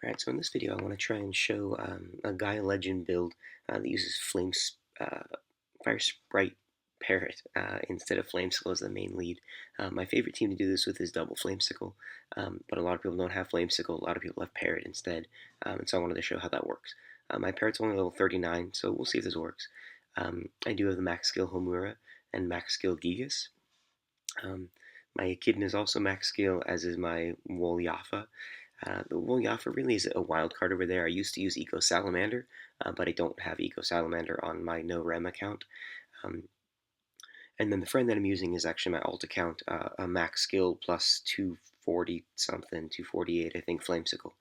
Alright, so in this video I want to try and show a Gaia Legend build that uses Fire Sprite Parrot instead of Flamesickle as the main lead. My favorite team to do this with is double Flamesickle, but a lot of people don't have Flamesickle, a lot of people have Parrot instead, and so I wanted to show how that works. My Parrot's only level 39, so we'll see if this works. I do have the max skill Homura and max skill Gigas. My Echidna is also max skill, as is my Wolyafa. The Wolyafa really is a wild card over there. I used to use Eco Salamander, but I don't have Eco Salamander on my no rem account. Um, and then the friend that I'm using is actually my alt account, a max skill plus 240 something, 248 I think, Flamesickle,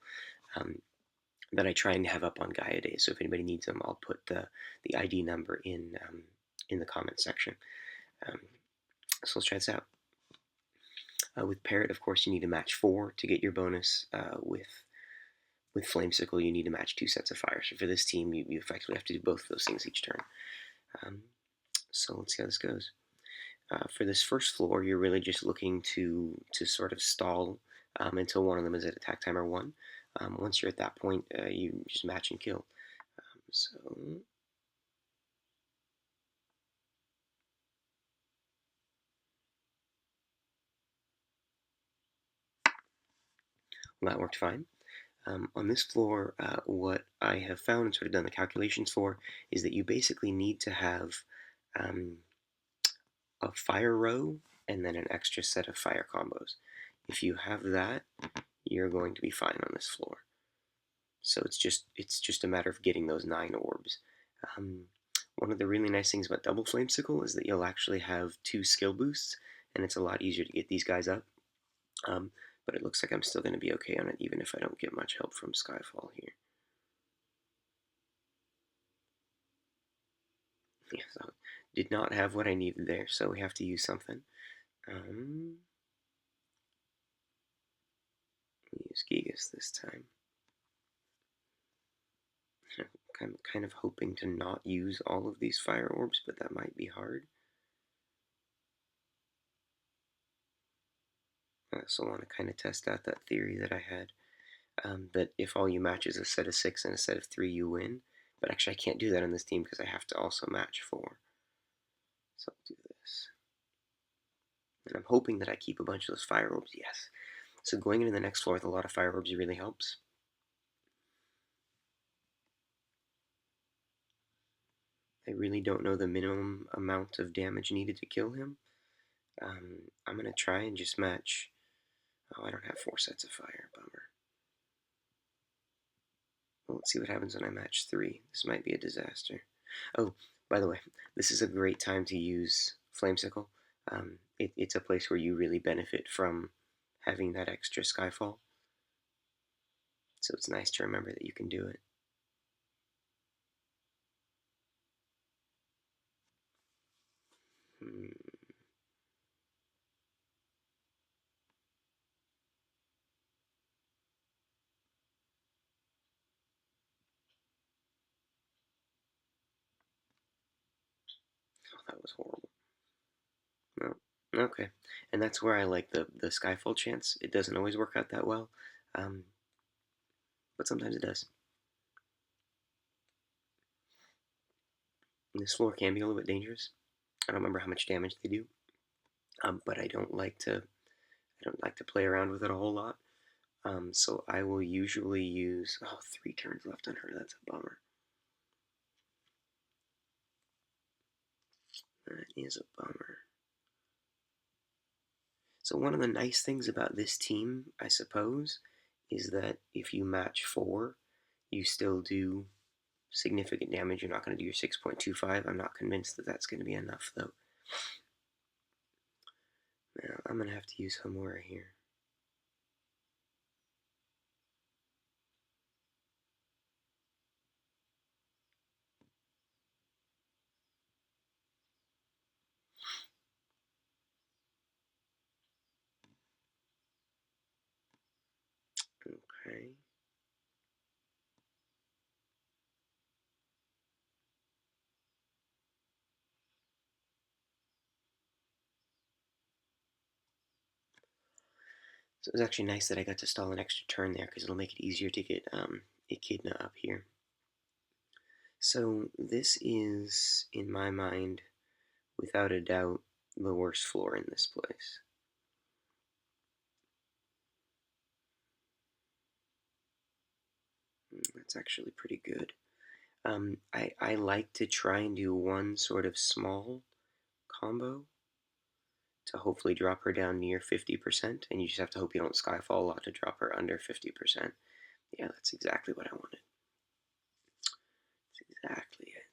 that I try and have up on Gaia Days. So if anybody needs them, I'll put the ID number in the comment section. So let's try this out. With Parrot, of course, you need to match 4 to get your bonus. With Flamesickle, you need to match 2 sets of fire. So for this team, you effectively have to do both of those things each turn. So let's see how this goes. For this first floor, you're really just looking to sort of stall until one of them is at attack timer 1. Once you're at that point, you just match and kill. Well, that worked fine. On this floor, what I have found and sort of done the calculations for is that you basically need to have a fire row and then an extra set of fire combos. If you have that, you're going to be fine on this floor. So it's just a matter of getting those 9 orbs. One of the really nice things about double Flamesickle is that you'll actually have 2 skill boosts, and it's a lot easier to get these guys up. But it looks like I'm still going to be okay on it, even if I don't get much help from Skyfall here. Yeah, so did not have what I needed there, so we have to use something. Use Gigas this time. I'm kind of hoping to not use all of these fire orbs, but that might be hard. I also want to kind of test out that theory that I had, that if all you match is a set of 6 and a set of 3, you win. But actually, I can't do that on this team because I have to also match 4. So I'll do this. And I'm hoping that I keep a bunch of those fire orbs. Yes. So going into the next floor with a lot of fire orbs really helps. I really don't know the minimum amount of damage needed to kill him. I'm going to try and just match... Oh, I don't have 4 sets of fire. Bummer. Well, let's see what happens when I match 3. This might be a disaster. Oh, by the way, this is a great time to use Flamesickle. It's a place where you really benefit from having that extra Skyfall. So it's nice to remember that you can do it. Oh, that was horrible. No. Okay. And that's where I like the Skyfall chance. It doesn't always work out that well, but sometimes it does. And this floor can be a little bit dangerous. I don't remember how much damage they do, but I don't like to play around with it a whole lot. So I will usually use... Oh, 3 turns left on her. That's a bummer. That is a bummer. So one of the nice things about this team, I suppose, is that if you match 4, you still do significant damage. You're not going to do your 6.25. I'm not convinced that that's going to be enough, though. Now, I'm going to have to use Homura here. Okay. So it was actually nice that I got to stall an extra turn there because it'll make it easier to get Echidna up here. So this is, in my mind, without a doubt, the worst floor in this place. That's actually pretty good. I like to try and do one sort of small combo to hopefully drop her down near 50%, and you just have to hope you don't skyfall a lot to drop her under 50%. Yeah, that's exactly what I wanted. That's exactly it.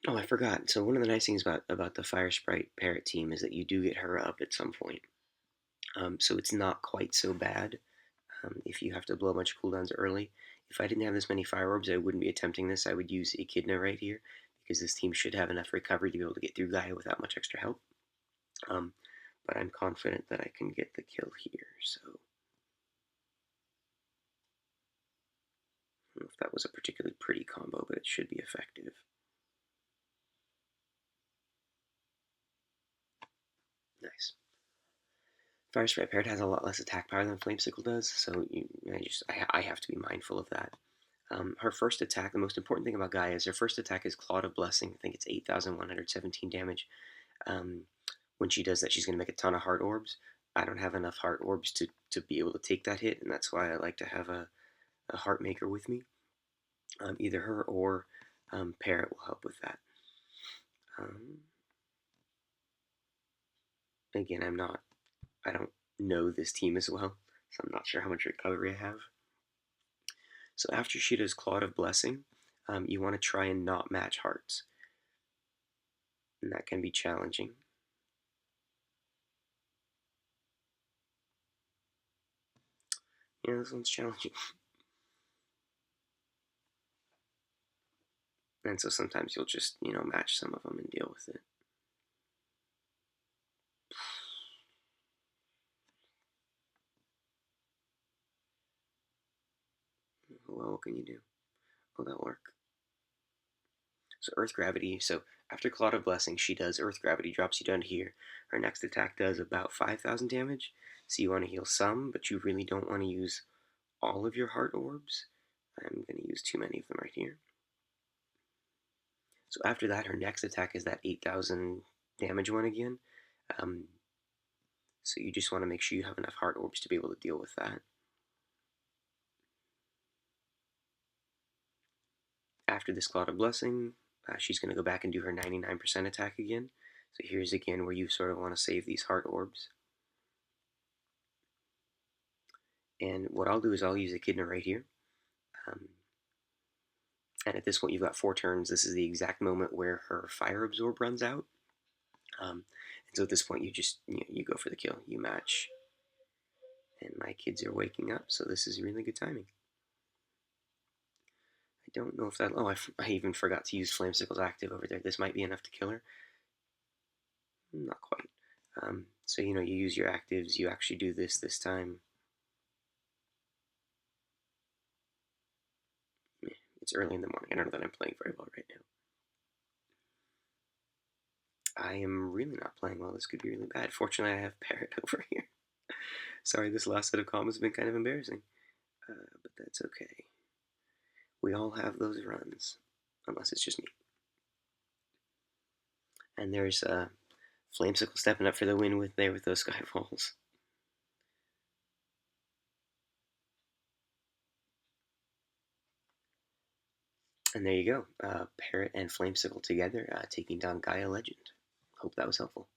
Oh, I forgot. So one of the nice things about the Fire Sprite Parrot team is that you do get her up at some point. So it's not quite so bad if you have to blow a bunch of cooldowns early. If I didn't have this many Fire Orbs, I wouldn't be attempting this. I would use Echidna right here, because this team should have enough recovery to be able to get through Gaia without much extra help. But I'm confident that I can get the kill here, so... I don't know if that was a particularly pretty combo, but it should be effective. Nice. Fire Sprite Parrot has a lot less attack power than Flamesickle does, so I have to be mindful of that. Her first attack, the most important thing about Gaia is her first attack is Claw of Blessing. I think it's 8,117 damage. When she does that, she's going to make a ton of heart orbs. I don't have enough heart orbs to be able to take that hit, and that's why I like to have a heart maker with me. Either her or Parrot will help with that. Again, I don't know this team as well, so I'm not sure how much recovery I have. So after she does Claw of Blessing, you want to try and not match hearts, and that can be challenging. Yeah, this one's challenging. And so sometimes you'll just, match some of them and deal with it. Well, what can you do? Will that work? So Earth Gravity, so after Claw of Blessing, she does Earth Gravity, drops you down to here. Her next attack does about 5,000 damage, so you want to heal some, but you really don't want to use all of your heart orbs. I'm going to use too many of them right here. So after that, her next attack is that 8,000 damage one again. So you just want to make sure you have enough heart orbs to be able to deal with that. After this Cloud of Blessing, she's going to go back and do her 99% attack again. So here's again where you sort of want to save these heart orbs. And what I'll do is I'll use Echidna right here. And at this point, you've got 4 turns. This is the exact moment where her Fire Absorb runs out. And so at this point, you just you go for the kill. You match. And my kids are waking up, so this is really good timing. I don't know if that... Oh, I even forgot to use Flamesickle's active over there. This might be enough to kill her. Not quite. So, you use your actives. You actually do this time. It's early in the morning. I don't know that I'm playing very well right now. I am really not playing well. This could be really bad. Fortunately, I have Parrot over here. Sorry, this last set of comments has been kind of embarrassing. But that's okay. We all have those runs. Unless it's just me. And there's Flamesickle stepping up for the win with those Skyfalls. And there you go. Parrot and Flamesickle together taking down Gaia Legend. Hope that was helpful.